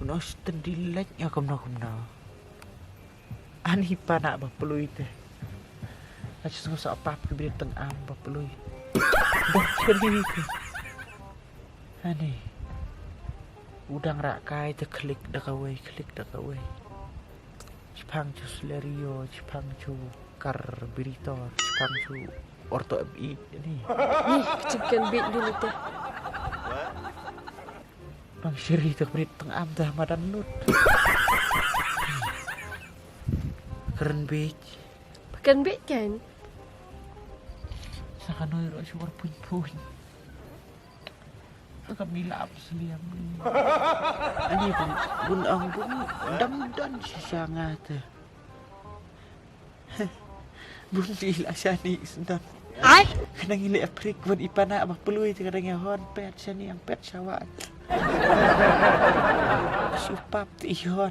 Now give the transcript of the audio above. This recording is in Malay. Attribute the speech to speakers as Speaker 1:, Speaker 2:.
Speaker 1: Unos tendilek ya kumna. Ani pa nak bapeluy teh. Aja sungguh sok apa kebiri teng am bapeluy. Dah ceri ke. Ani. Udang rak kai te klik dak away. Cipang cu Slerio, cipang cu Karbiritor, cipang cu Orto MI ini.
Speaker 2: Nih, kecilkan beat dulu teh.
Speaker 1: Bang Syiri tu beri teng am dah madan nut. Keren beach.
Speaker 2: Pakan beat kan?
Speaker 1: Sakanoi ro suar puin. Agak nilap seliam. Ani pun bun anggung dan sisanga teh. Bun dilasani sendan.
Speaker 2: Ai,
Speaker 1: Kena ngili aprik bun ipana abah peluy teh kadang hon pet sani yang pet sawat. Supap ti hon.